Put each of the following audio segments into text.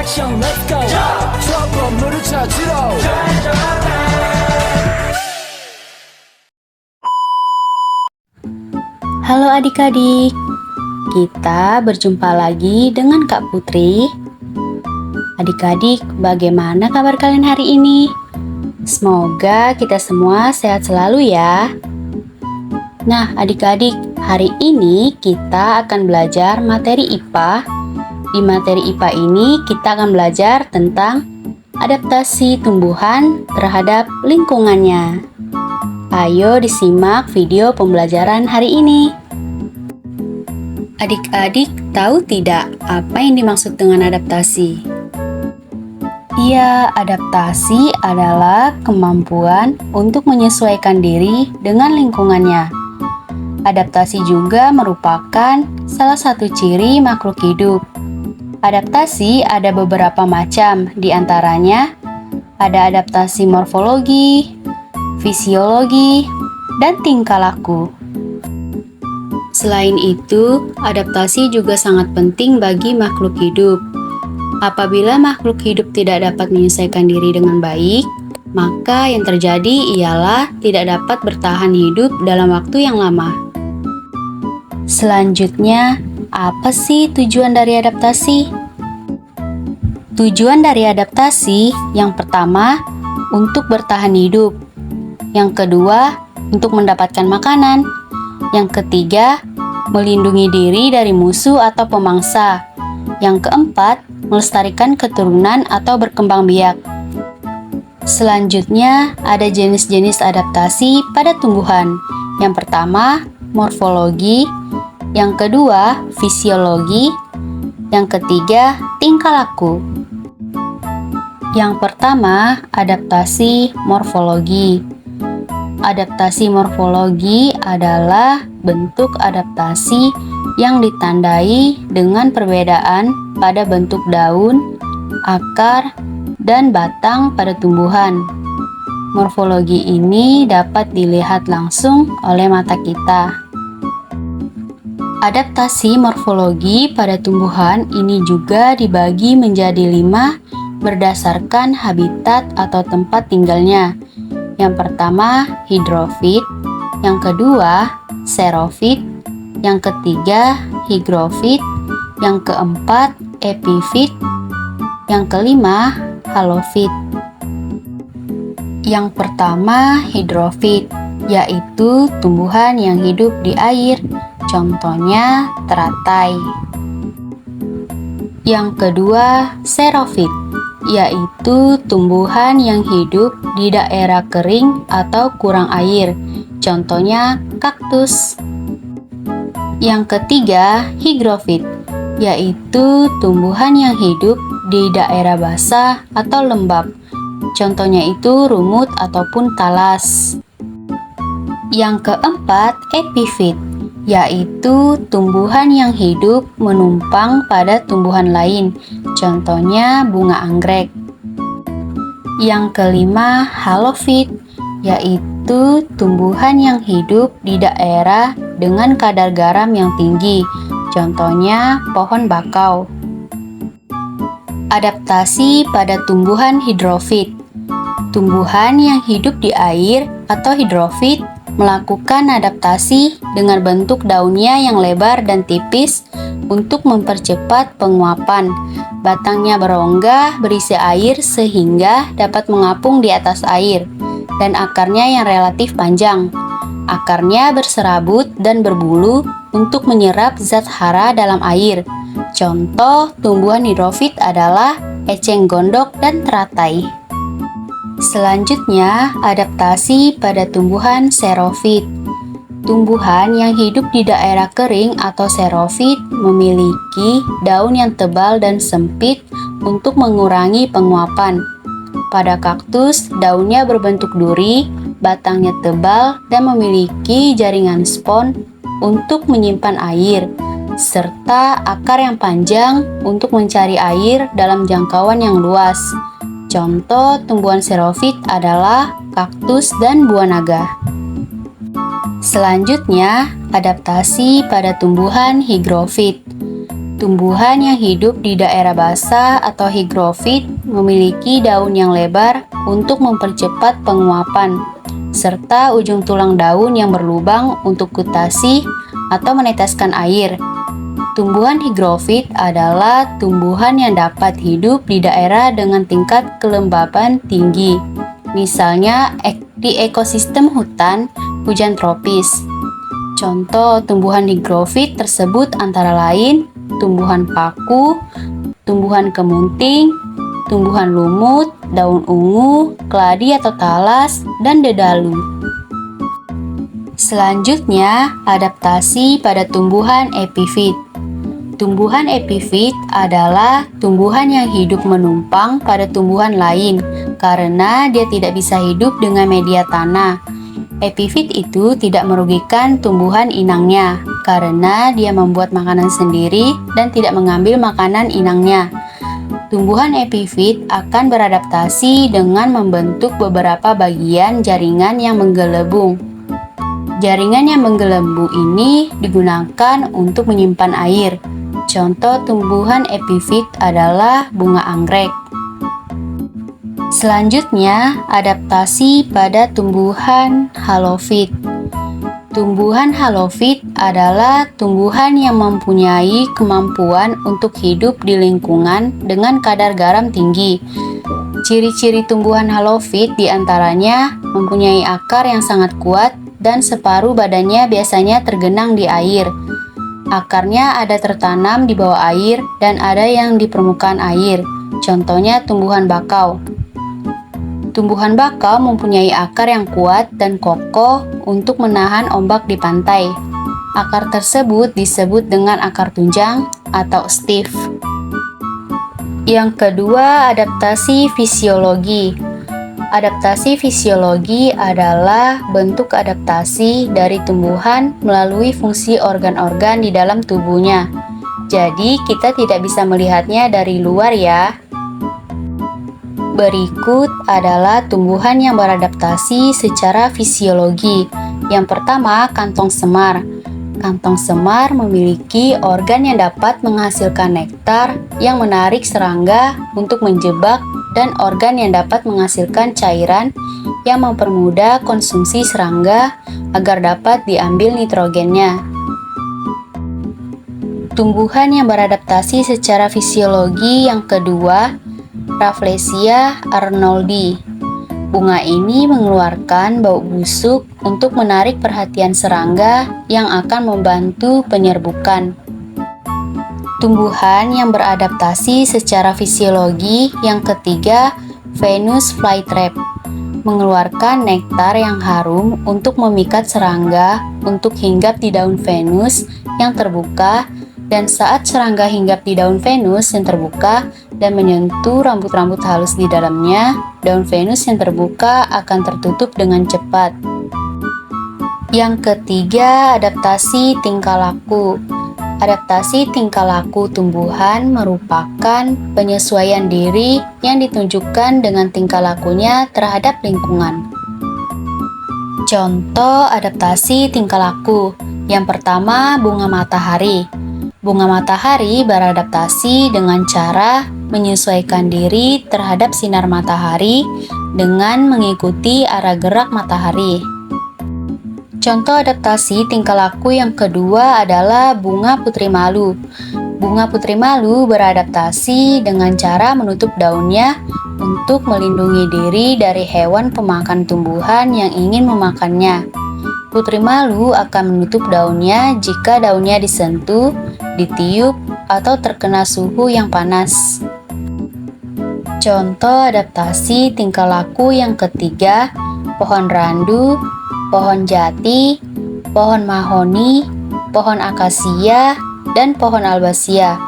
action, let's go. 추억 건물을 찾으러. Halo adik-adik, kita berjumpa lagi dengan Kak Putri. Adik-adik, bagaimana kabar kalian hari ini? Semoga kita semua sehat selalu ya. Nah adik-adik, hari ini kita akan belajar materi IPA. Di materi IPA ini kita akan belajar tentang adaptasi tumbuhan terhadap lingkungannya. Ayo disimak video pembelajaran hari ini. Adik-adik tahu tidak apa yang dimaksud dengan adaptasi? Ya, adaptasi adalah kemampuan untuk menyesuaikan diri dengan lingkungannya. Adaptasi juga merupakan salah satu ciri makhluk hidup. Adaptasi ada beberapa macam, di antaranya ada adaptasi morfologi, fisiologi, dan tingkah laku. Selain itu, adaptasi juga sangat penting bagi makhluk hidup. Apabila makhluk hidup tidak dapat menyelesaikan diri dengan baik, maka yang terjadi ialah tidak dapat bertahan hidup dalam waktu yang lama. Selanjutnya, apa sih tujuan dari adaptasi? Tujuan dari adaptasi yang pertama, untuk bertahan hidup. Yang kedua, untuk mendapatkan makanan. Yang ketiga, melindungi diri dari musuh atau pemangsa. Yang keempat, melestarikan keturunan atau berkembang biak. Selanjutnya, ada jenis-jenis adaptasi pada tumbuhan. Yang pertama, morfologi. Yang kedua, fisiologi. Yang ketiga, tingkah laku. Yang pertama, adaptasi morfologi. Adaptasi morfologi adalah bentuk adaptasi yang ditandai dengan perbedaan pada bentuk daun, akar, dan batang pada tumbuhan. Morfologi ini dapat dilihat langsung oleh mata kita. Adaptasi morfologi pada tumbuhan ini juga dibagi menjadi 5 berdasarkan habitat atau tempat tinggalnya. Yang pertama, hidrofit. Yang kedua, xerofit. Yang ketiga, higrofit. Yang keempat, epifit. Yang kelima, halofit. Yang pertama, hidrofit, yaitu tumbuhan yang hidup di air. Contohnya, teratai. Yang kedua, xerofit, yaitu tumbuhan yang hidup di daerah kering atau kurang air. Contohnya, kaktus. Yang ketiga, higrofit, yaitu tumbuhan yang hidup di daerah basah atau lembab. Contohnya itu rumut ataupun talas. Yang keempat, epifit, yaitu tumbuhan yang hidup menumpang pada tumbuhan lain. Contohnya bunga anggrek. Yang kelima, halofit, yaitu tumbuhan yang hidup di daerah dengan kadar garam yang tinggi. Contohnya pohon bakau. Adaptasi pada tumbuhan hidrofit. Tumbuhan yang hidup di air atau hidrofit melakukan adaptasi dengan bentuk daunnya yang lebar dan tipis untuk mempercepat penguapan. Batangnya berongga berisi air sehingga dapat mengapung di atas air, dan akarnya yang relatif panjang. Akarnya berserabut dan berbulu untuk menyerap zat hara dalam air. Contoh tumbuhan hidrofit adalah eceng gondok dan teratai. Selanjutnya, adaptasi pada tumbuhan xerofit. Tumbuhan yang hidup di daerah kering atau xerofit memiliki daun yang tebal dan sempit untuk mengurangi penguapan. Pada kaktus, daunnya berbentuk duri, batangnya tebal, dan memiliki jaringan spons untuk menyimpan air, serta akar yang panjang untuk mencari air dalam jangkauan yang luas. Contoh tumbuhan xerofit adalah kaktus dan buah naga. Selanjutnya, adaptasi pada tumbuhan higrofit. Tumbuhan yang hidup di daerah basah atau higrofit memiliki daun yang lebar untuk mempercepat penguapan, serta ujung tulang daun yang berlubang untuk gutasi atau meneteskan air. Tumbuhan higrofit adalah tumbuhan yang dapat hidup di daerah dengan tingkat kelembaban tinggi, misalnya di ekosistem hutan hujan tropis. Contoh tumbuhan higrofit tersebut antara lain tumbuhan paku, tumbuhan kemunting, tumbuhan lumut, daun ungu, keladi atau talas, dan dedalu. Selanjutnya, adaptasi pada tumbuhan epifit. Tumbuhan epifit adalah tumbuhan yang hidup menumpang pada tumbuhan lain karena dia tidak bisa hidup dengan media tanah. Epifit itu tidak merugikan tumbuhan inangnya karena dia membuat makanan sendiri dan tidak mengambil makanan inangnya. Tumbuhan epifit akan beradaptasi dengan membentuk beberapa bagian jaringan yang menggelembung. Jaringan yang menggelembung ini digunakan untuk menyimpan air. Contoh tumbuhan epifit adalah bunga anggrek. Selanjutnya, adaptasi pada tumbuhan halofit. Tumbuhan halofit adalah tumbuhan yang mempunyai kemampuan untuk hidup di lingkungan dengan kadar garam tinggi. Ciri-ciri tumbuhan halofit diantaranya mempunyai akar yang sangat kuat dan separuh badannya biasanya tergenang di air. Akarnya ada tertanam di bawah air dan ada yang di permukaan air. Contohnya tumbuhan bakau. Tumbuhan bakau mempunyai akar yang kuat dan kokoh untuk menahan ombak di pantai. Akar tersebut disebut dengan akar tunjang atau stiff. Yang kedua, adaptasi fisiologi. Adaptasi fisiologi adalah bentuk adaptasi dari tumbuhan melalui fungsi organ-organ di dalam tubuhnya. Jadi, kita tidak bisa melihatnya dari luar ya. Berikut adalah tumbuhan yang beradaptasi secara fisiologi. Yang pertama, kantong semar. Kantong semar memiliki organ yang dapat menghasilkan nektar yang menarik serangga untuk menjebak dan organ yang dapat menghasilkan cairan yang mempermudah konsumsi serangga agar dapat diambil nitrogennya. Tumbuhan yang beradaptasi secara fisiologi yang kedua, Rafflesia arnoldi. Bunga ini mengeluarkan bau busuk untuk menarik perhatian serangga yang akan membantu penyerbukan. Tumbuhan yang beradaptasi secara fisiologi yang ketiga, Venus flytrap, mengeluarkan nektar yang harum untuk memikat serangga untuk hinggap di daun Venus yang terbuka, dan saat serangga hinggap di daun Venus yang terbuka dan menyentuh rambut-rambut halus di dalamnya, daun Venus yang terbuka akan tertutup dengan cepat. Yang ketiga, adaptasi tingkah laku. Adaptasi tingkah laku tumbuhan merupakan penyesuaian diri yang ditunjukkan dengan tingkah lakunya terhadap lingkungan. Contoh adaptasi tingkah laku. Yang pertama, bunga matahari. Bunga matahari beradaptasi dengan cara menyesuaikan diri terhadap sinar matahari dengan mengikuti arah gerak matahari. Contoh adaptasi tingkah laku yang kedua adalah bunga putri malu. Bunga putri malu beradaptasi dengan cara menutup daunnya untuk melindungi diri dari hewan pemakan tumbuhan yang ingin memakannya. Putri malu akan menutup daunnya jika daunnya disentuh, ditiup, atau terkena suhu yang panas. Contoh adaptasi tingkah laku yang ketiga, pohon randu, pohon jati, pohon mahoni, pohon akasia, dan pohon albasia.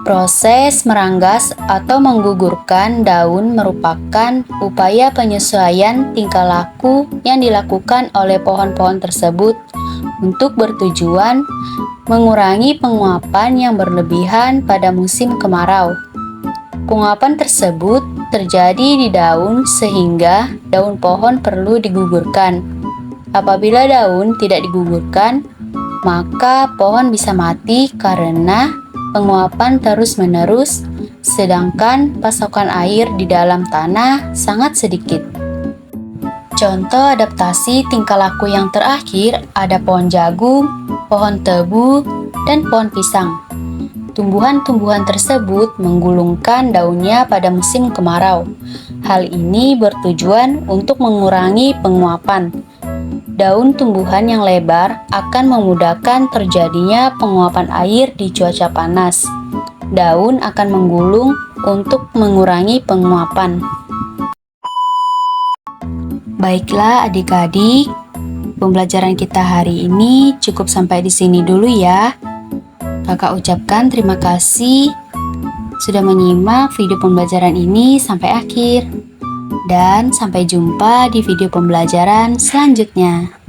Proses meranggas atau menggugurkan daun merupakan upaya penyesuaian tingkah laku yang dilakukan oleh pohon-pohon tersebut untuk bertujuan mengurangi penguapan yang berlebihan pada musim kemarau. Penguapan tersebut terjadi di daun sehingga daun pohon perlu digugurkan. Apabila daun tidak digugurkan, maka pohon bisa mati karena penguapan terus-menerus, sedangkan pasokan air di dalam tanah sangat sedikit. Contoh adaptasi tingkah laku yang terakhir ada pohon jagung, pohon tebu, dan pohon pisang. Tumbuhan-tumbuhan tersebut menggulungkan daunnya pada musim kemarau. Hal ini bertujuan untuk mengurangi penguapan. Daun tumbuhan yang lebar akan memudahkan terjadinya penguapan air di cuaca panas. Daun akan menggulung untuk mengurangi penguapan. Baiklah adik-adik, pembelajaran kita hari ini cukup sampai di sini dulu ya. Kakak ucapkan terima kasih sudah menyimak video pembelajaran ini sampai akhir. Dan sampai jumpa di video pembelajaran selanjutnya.